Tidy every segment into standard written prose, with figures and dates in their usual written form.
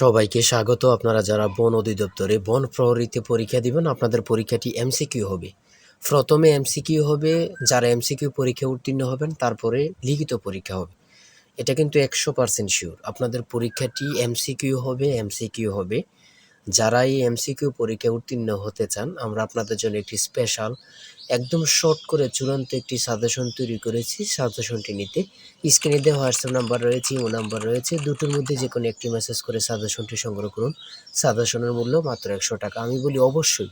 সবাইকে স্বাগত। আপনারা যারা বন অধিদপ্তরে বন প্রহরীতে পরীক্ষা দিবেন, আপনাদের পরীক্ষাটি এমসিকিউ হবে। প্রথমে এমসিকিউ হবে, যারা এমসিকিউ পরীক্ষা উত্তীর্ণ হবেন তারপরে লিখিত পরীক্ষা হবে। এটা কিন্তু 100% শিওর আপনাদের পরীক্ষাটি এমসিকিউ হবে। যারা এই এমসিকিউ পরীক্ষায় উত্তীর্ণ হতে চান, আমরা আপনাদের জন্য একটি স্পেশাল একদম শর্ট করে চূড়ান্ত একটি সাজেশন তৈরি করেছি। সাজেশনটি নিতে স্ক্রিনে দেওয়া হোয়াটসঅ্যাপ নাম্বার রয়েছে, ইমো নাম্বার রয়েছে, দুটোর মধ্যে যে কোনো একটি মেসেজ করে সাজেশনটি সংগ্রহ করুন। সাজেশনের মূল্য মাত্র 100 টাকা। আমি বলি অবশ্যই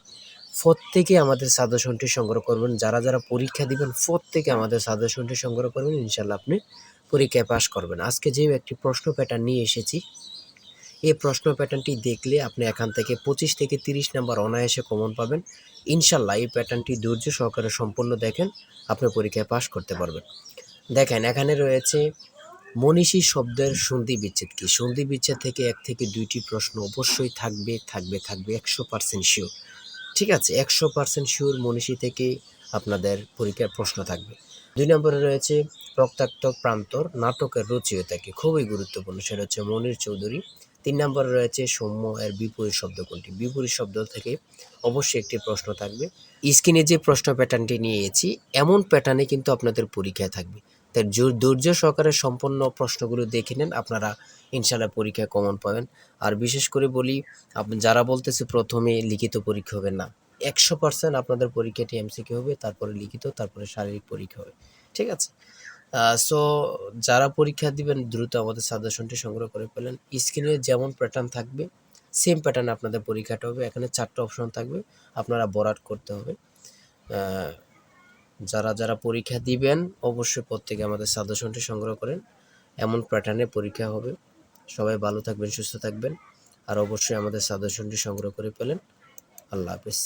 প্রত্যেকে আমাদের সাজেশনটি সংগ্রহ করবেন। যারা যারা পরীক্ষা দিবেন প্রত্যেকে আমাদের সাজেশনটি সংগ্রহ করবেন, ইনশাল্লাহ আপনি পরীক্ষায় পাশ করবেন। আজকে যে একটি প্রশ্ন প্যাটার্ন নিয়ে এসেছি, এই প্রশ্ন প্যাটার্নটি দেখলে আপনি এখান থেকে 25 থেকে 30 নাম্বার অনায়াসে কমন পাবেন ইনশাল্লাহ। এই প্যাটার্নটি ধৈর্য সহকারে সম্পূর্ণ দেখেন, আপনি পরীক্ষায় পাশ করতে পারবেন। দেখেন, এখানে রয়েছে মনীষী শব্দের সন্ধি বিচ্ছেদ কি। সন্ধি বিচ্ছেদ থেকে 1 থেকে 2টি প্রশ্ন অবশ্যই থাকবে 100% শিওর। ঠিক আছে, 100% শিওর মনীষী থেকে আপনাদের পরীক্ষার প্রশ্ন থাকবে। 2 নম্বরে রয়েছে রক্তাক্ত প্রান্তর নাটকের রচয়িতা কে, খুবই গুরুত্বপূর্ণ, সেটা হচ্ছে মনির চৌধুরী। 3 নম্বরে রয়েছে সৌম্য এর বিপরীত শব্দ কোনটি। বিপরীত শব্দ থেকে অবশ্যই একটি প্রশ্ন থাকবে। স্ক্রিনে যে প্রশ্ন প্যাটার্নটি নিয়েছি, এমন প্যাটার্নে কিন্তু আপনাদের পরীক্ষায় থাকবে। তাই ধৈর্য সহকারে সম্পূর্ণ প্রশ্নগুলো দেখে নেন, আপনারা ইনশাল্লাহ পরীক্ষায় কমন পাবেন। আর বিশেষ করে বলি, আপনি যারা বলতেছে প্রথমে লিখিত পরীক্ষা হবে, না, 100% আপনাদের পরীক্ষাটি এমসিকিউ হবে, তারপরে লিখিত, তারপরে শারীরিক পরীক্ষা হবে। ঠিক আছে। সো যারা পরীক্ষা দিবেন দ্রুত আমাদের সাজেশনটি সংগ্রহ করে ফেলেন। স্ক্রিনে যেমন প্যাটার্ন থাকবে সেম প্যাটার্নে আপনাদের পরীক্ষাটা হবে। এখানে 4টা অপশন থাকবে, আপনারা বরাট করতে হবে। যারা যারা পরীক্ষা দিবেন অবশ্যই প্রত্যেকে আমাদের সাজেশনটি সংগ্রহ করেন, এমন প্যাটার্নে পরীক্ষা হবে। সবাই ভালো থাকবেন, সুস্থ থাকবেন, আর অবশ্যই আমাদের সাজেশনটি সংগ্রহ করে ফেলেন। আল্লাহ হাফেজ।